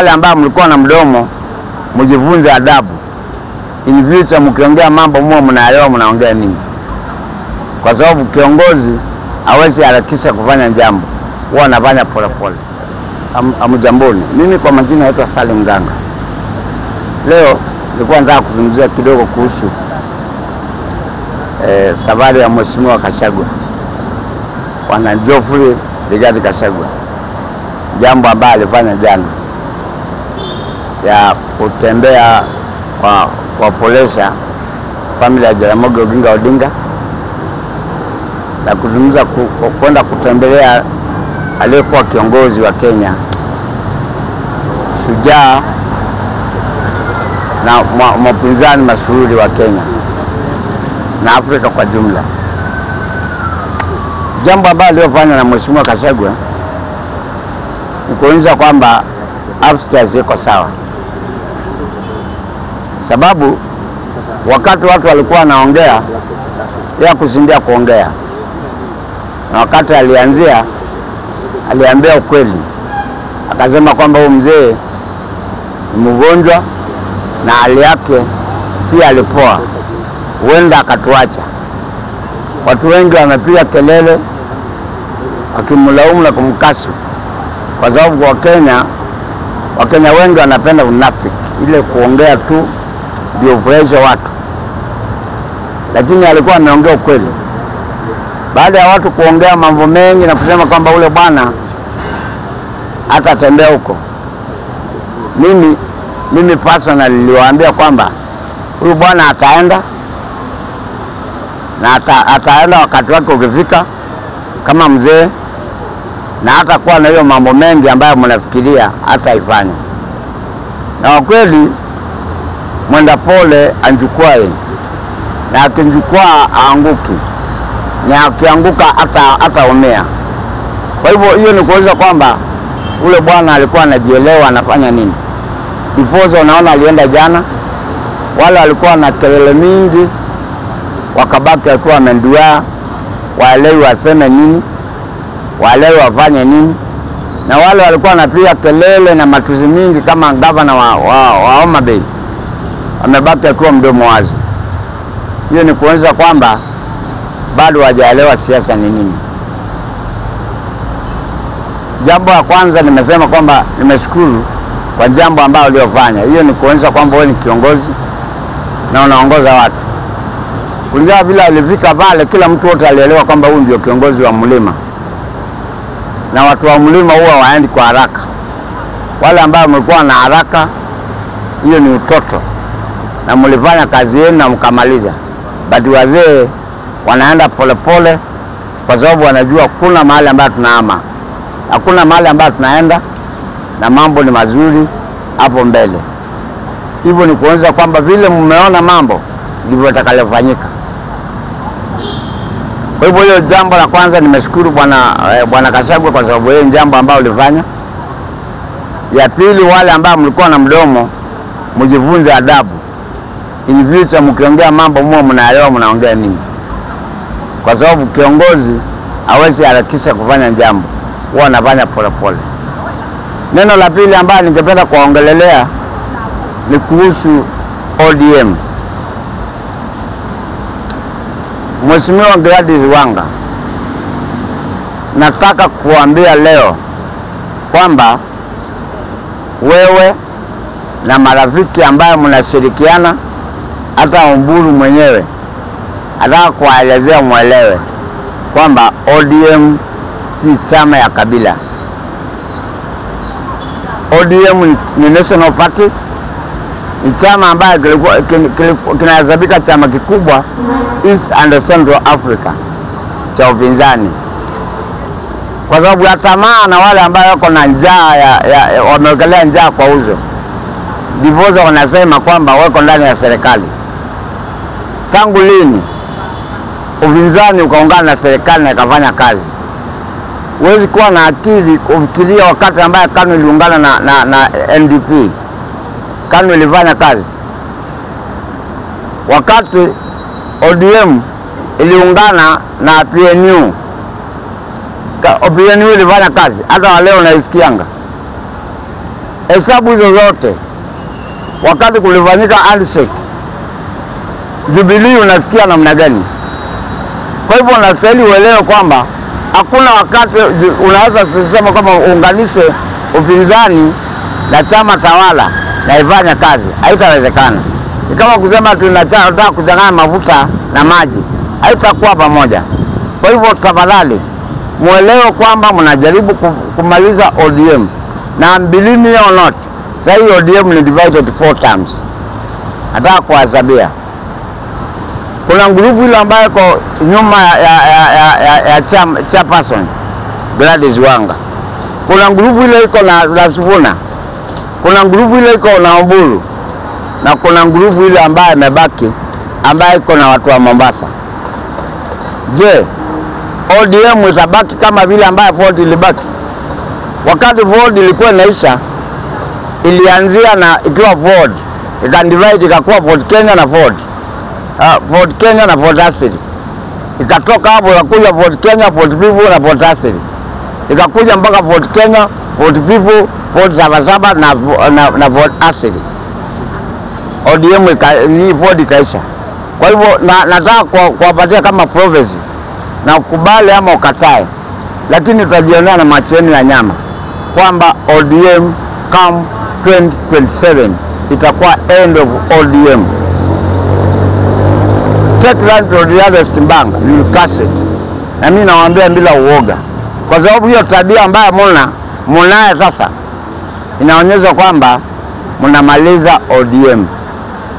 wale ambao mlikuwa na mdomo mjifunze adabu. In future mkiongea mambo muwe mnaelewa mnaongea nini. Kwa sababu kiongozi hawezi harakisha kufanya jambo, huwa anafanya pole pole. Amjamboni. Mimi kwa majina naitwa Salim Ganga. Leo nilikuwa nataka kuzungumzia kidogo kuhusu safari ya Mheshimiwa Gachagua, Bwana Geoffrey Rigathi Gachagua. Jambo ambalo alifanya jana ya kutembea kwa polesha familia ya Jaramogi Oginga Odinga na kuzungumza kwenda kutembelea aliyekuwa kiongozi wa Kenya, shujaa na mpinzani mashuhuri wa Kenya na Afrika kwa jumla. Jambo ambalo alifanya na Mheshimiwa Gachagua ni kuonyesha kwamba upstairs iko sawa. Sababu wakati watu walikuwa wanaongea ya kusindia kuongea, na wakati alianzia aliambia ukweli, akasema kwamba huyu mzee ni mgonjwa na hali yake si alipoa, huenda akatuacha. Watu wengi wamepiga kelele wakimlaumu na kumkashifu, kwa sababu Wakenya wengi wanapenda unafiki, ile kuongea tu ndio ufurahishe watu. Lakini alikuwa ameongea ukweli. Baada ya watu kuongea mambo mengi na kusema kwamba ule bwana hata tembea huko, mimi personally niliwaambia kwamba huyu bwana ataenda, na ataenda wakati wake ukifika kama mzee, na hata kuwa na hiyo mambo mengi ambayo mnafikiria hata ifanye. Na kweli mwenda pole anjukwae, na akinjukwaa aanguki, na akianguka hata umea. Kwa hivyo hiyo ni kuonyesha kwamba ule bwana alikuwa anajielewa anafanya nini. Dipozo unaona alienda jana, wale walikuwa na kelele mingi wakabaki alikuwa amendua, waelewi waseme nini, waelewi wafanye nini. Na wale walikuwa wanapiga kelele na matusi mingi kama gavana wa Homa Bay, amebaki akiwa mdomo wazi. Hiyo ni kuonyesha kwamba bado hajaelewa siasa ni nini. Jambo la kwanza nimesema kwamba nimeshukuru kwa jambo ambalo uliofanya. Hiyo ni kuonyesha kwamba wewe ni kiongozi na unaongoza watu. Kulingana bila alifika pale, kila mtu wote alielewa kwamba huyu ndio kiongozi wa mlima. Na watu wa mlima huwa waendi kwa haraka. Wale ambao mlikuwa na haraka, hiyo ni utoto. Na mlifanya kazi yenu na mkamaliza. But wazee wanaenda pole pole kwa sababu wanajua kuna mahali ambayo tunahama. Hakuna mahali ambayo tunaenda na mambo ni mazuri hapo mbele. Hivyo ni kuonyesha kwamba vile mmeona mambo ndivyo yatakalofanyika. Kwa hivyo hiyo jambo la kwanza nimeshukuru bwana Gachagua kwa sababu hiyo jambo ambalo ulifanya. Ya pili, wale ambao mlikuwa na mdomo mjifunze adabu. In future mkiongea mambo muwe mnaelewa mnaongea nini. Kwa sababu kiongozi hawezi harakisha kufanya jambo, huwa anafanya pole pole. Neno la pili ambalo ningependa kuongelelea ni kuhusu ODM. Mheshimiwa Gladys Wanga, nataka kuambia leo kwamba wewe na marafiki ambayo mnashirikiana, hata Mburu mwenyewe nataka kuwaelezea muelewe kwamba ODM si chama ya kabila. ODM ni national party, ni chama ambayo kinahesabika chama kikubwa East and Central Africa cha upinzani. Kwa sababu ya tamaa na wale ambao wako na njaa wamewekelea njaa kwa uzo, ndivyo wanasema kwamba wako ndani ya serikali. Tangu lini upinzani ukaungana na serikali na ikafanya kazi? Huwezi kuwa na akili kufikiria wakati ambaye KANU iliungana na NDP. KANU ilifanya kazi. Wakati ODM iliungana na PNU, PNU ilifanya kazi. Hata leo naisikianga hesabu hizo zote, wakati kulifanyika handshake, Jubilee unasikia namna gani? Kwa hivyo unastahili uelewe kwamba hakuna wakati unaweza sema kama uunganishe upinzani na chama tawala na ifanye kazi. Haitawezekana. Ni kama kusema tunataka kuchanganya mafuta na maji. Haitakuwa pamoja. Kwa hivyo tafadhali muelewe kwamba mnajaribu kumaliza ODM. Na believe me or not, sasa ODM ni divided 4 terms. Nataka kuhesabia. Kuna grupu ile ambayo iko nyuma ya chairperson Gladys Wanga. Kuna grupu ile iko na Sifuna. Kuna grupu ile iko na Oburu. Na kuna grupu ile ambayo imebaki ambayo iko na watu wa Mombasa. Je, ODM itabaki kama vile ambayo Ford ilibaki? Wakati Ford ilikuwa inaisha, ilianzia na ikiwa Ford, ikandivide ikakuwa Ford Kenya na Ford. Ford Kenya na Ford Asili. Ikatoka hapo ikakuja Ford Kenya, Ford People na Ford Asili. Ikakuja mpaka Ford Kenya, Ford People, Ford Sabasaba na Ford Asili. ODM ni Ford ikaisha. Kwa hivyo nataka kuwapatia kama prophecy na ukubali ama ukatae, lakini tutajionea na macho yenu ya nyama kwamba ODM come 2027 itakuwa end of ODM. Take that to the other bank, you will cash it. Na mimi nawaambia bila uoga, kwa sababu hiyo tabia ambayo mnaye sasa inaonyesha kwamba mnamaliza ODM.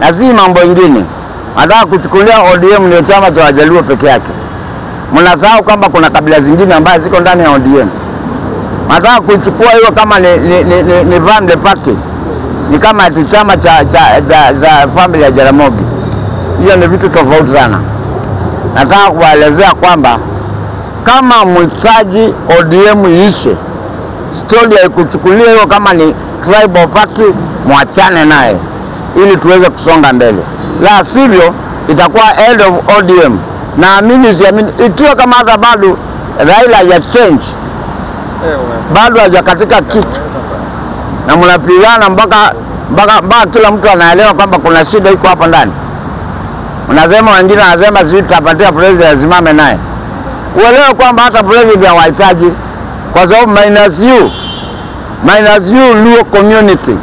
Na si mambo mengine. Nataka kuchukulia ODM ni chama cha Wajaluo peke yake. Mnasahau kwamba kuna kabila zingine ambazo ziko ndani ya ODM. Nataka kuchukua hiyo kama ni family party. Ni kama ati chama za family ya Jaramogi. Hiyo ni vitu tofauti sana. Nataka kuwaelezea kwamba kama mhitaji ODM iishe, story ya kuchukulia hiyo kama ni tribal party, muachane naye ili tuweze kusonga mbele. La sivyo itakuwa end of ODM. Naamini siamini ikiwa kama hata bado Raila ya change, bado hajakatika kitu, na mnapigana mpaka kila mtu anaelewa kwamba kuna shida iko hapa ndani. Unasema wengine wanasema sisi tutapatia president asimame naye. Uelewe kwamba hata president hawahitaji, kwa sababu minus you Luo community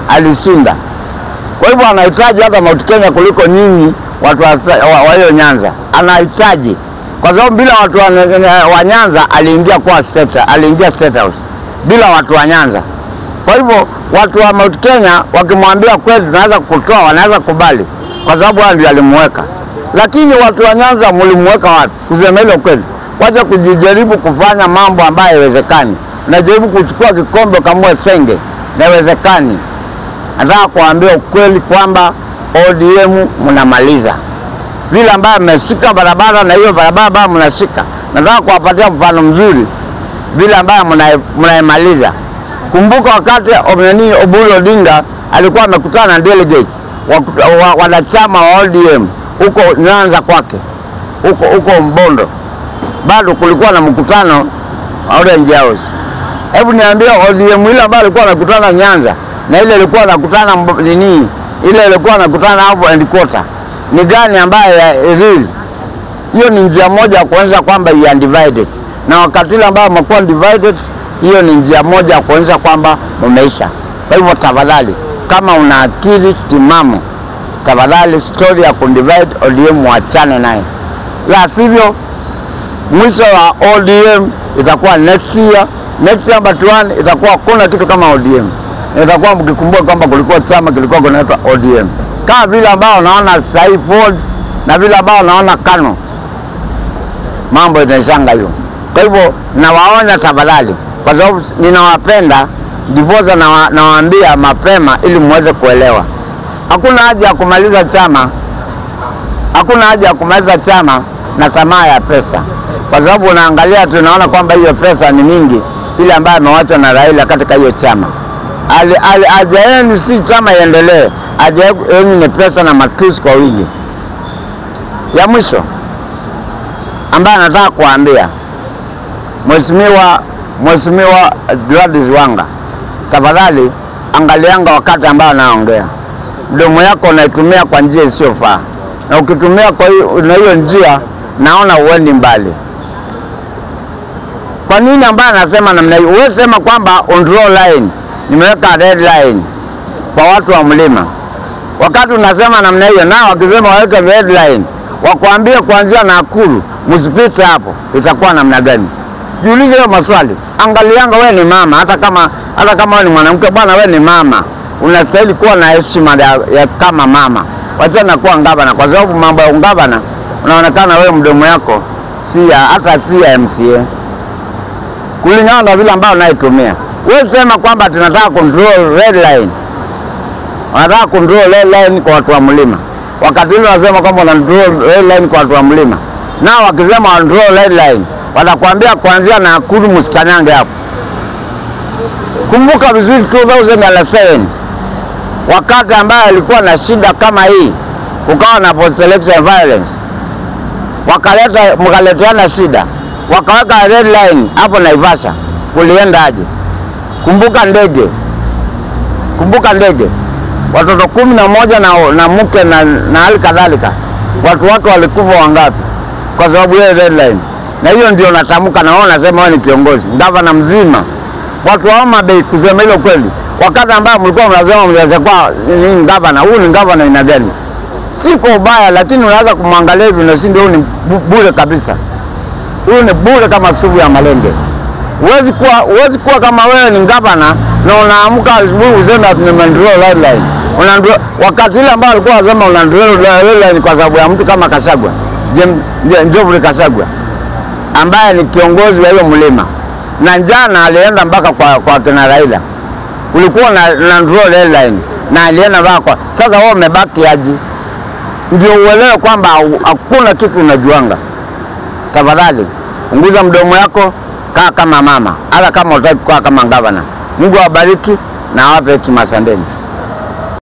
alishinda. Kwa hivyo anahitaji hata Mount Kenya kuliko nyinyi watu wa hiyo Nyanza. Anahitaji, kwa sababu bila watu wa Nyanza aliingia State House bila watu wa Nyanza. Kwa hivyo watu wa Mount Kenya wakimwambia kweli tunaweza kutoa, wanaweza kubali, kwa sababu wao ndio alimweka. Lakini watu wa Nyanza mlimweka wapi? Kusema hilo kweli. Wacha kujijaribu kufanya mambo ambayo haiwezekani. Unajaribu kuchukua kikombe kama senge, na haiwezekani. Nataka kuambia ukweli kwamba ODM mnamaliza. Vile ambayo mmeshika barabara na hiyo barabara mnashika. Nataka kuwapatia mfano mzuri vile ambayo mnaimaliza. Kumbuka wakati Oburu Odinga alikuwa amekutana na delegates wanachama wa ODM huko Nyanza kwake, huko Mbondo. Bado kulikuwa na mkutano Orange House. Hebu niambie ODM ile ambayo alikuwa anakutana Nyanza na ile ilikuwa anakutana ile ilikuwa anakutana hapo headquarter, ni gani ambayo real? Hiyo ni njia moja ya kuonyesha kwamba you are divided. Na wakati ile ambao mko divided, hiyo ni njia moja ya kuonyesha kwamba mmeisha. Kwa hivyo tafadhali, kama una akili timamu, tafadhali story ya kudivide ODM waachane naye. La sivyo mwisho wa ODM itakuwa next year number 1 itakuwa kuna kitu kama ODM. Itakuwa mkikumbuka kwamba kulikuwa chama kilikuwa kinaitwa ODM. Kama vile ambao naona Saif Ford na vile ambao naona Kano, mambo inashanga hiyo. Kwa hivyo nawaonya tafadhali, kwa sababu ninawapenda, ndiposa nawaambia mapema ili muweze kuelewa. Hakuna haja ya kumaliza chama. Hakuna haja ya kumaliza chama na tamaa ya pesa. Kwa sababu unaangalia tunaona kwamba hiyo pesa ni mingi ile ambayo amewachwa na Raila katika hiyo chama. Haja yenu si chama iendelee. Haja yenu ni pesa na matusi kwa wingi. Ya mwisho ambaye nataka kuambia Mheshimiwa Gladys Wanga, tafadhali angalianga wakati ambao naongea. Mdomo yako unaitumia kwa njia isiyofaa. Na ukitumia kwa hiyo njia naona uendi mbali. Kwa nini ambaye anasema namna hiyo? Wewe sema kwamba on draw line, nimeweka red line kwa watu wa mlima. Wakati unasema namna hiyo, nao wakisema waweke red line, wakwambie kuanzia Nakuru msipite hapo, itakuwa namna gani? Jiulize hiyo maswali. Angalianga wewe ni mama, hata kama wewe ni mwanamke bwana, wewe ni mama. Unastahili kuwa na heshima ya kama mama. Wacha na kuwa ngavana, kwa sababu mambo ya ngavana unaonekana wewe mdomo yako hata si ya MCA. Kulingana na vile ambao unaitumia. Wewe sema kwamba tunataka control red line. Wanataka control red line kwa watu wa mlima. Wakati ule wanasema kwamba wana control red line kwa watu wa mlima. Nao wakisema control red line, watakwambia kuanzia Nakuru msikanyange hapo. Kumbuka vizuri 2007 wakati ambaye alikuwa na shida kama hii, ukawa na post election violence. Mkaleteana shida. Wakaweka red line hapo Naivasha. Kulienda aje? Kumbuka ndege. Watoto 11 na mke na hali kadhalika. Watu wake walikufa wangapi? Kwa sababu ya red line. Na hiyo ndio natamka, na wao nasema wao ni kiongozi, gavana mzima. Watu wa Homa Bay kusema hilo kweli. Wakati ambao mlikuwa mnasema mnachukua ni gavana, huyu ni gavana ina gani? Siko ubaya, lakini unaweza kumwangalia hivi na si ndio ni bure kabisa. Huyu ni bure kama subu ya malenge. Huwezi kuwa kama wewe ni gavana na unaamka asubuhi useme tumedraw red line. Wakati ile ambao alikuwa anasema unadraw red line kwa sababu ya mtu kama Kashagwa. Geoffrey Kashagwa ambaye ni kiongozi wa hiyo mlima. Na jana alienda mpaka kwa kina Raila. Kulikuwa na draw red line na alienda mpaka. Sasa wao wamebaki aje? Ndio uelewe kwamba hakuna kitu unajuanga. Tafadhali punguza mdomo yako, kaa kama mama, hata kama unataka kukaa kama gavana. Mungu awabariki na awape hekima. Asanteni.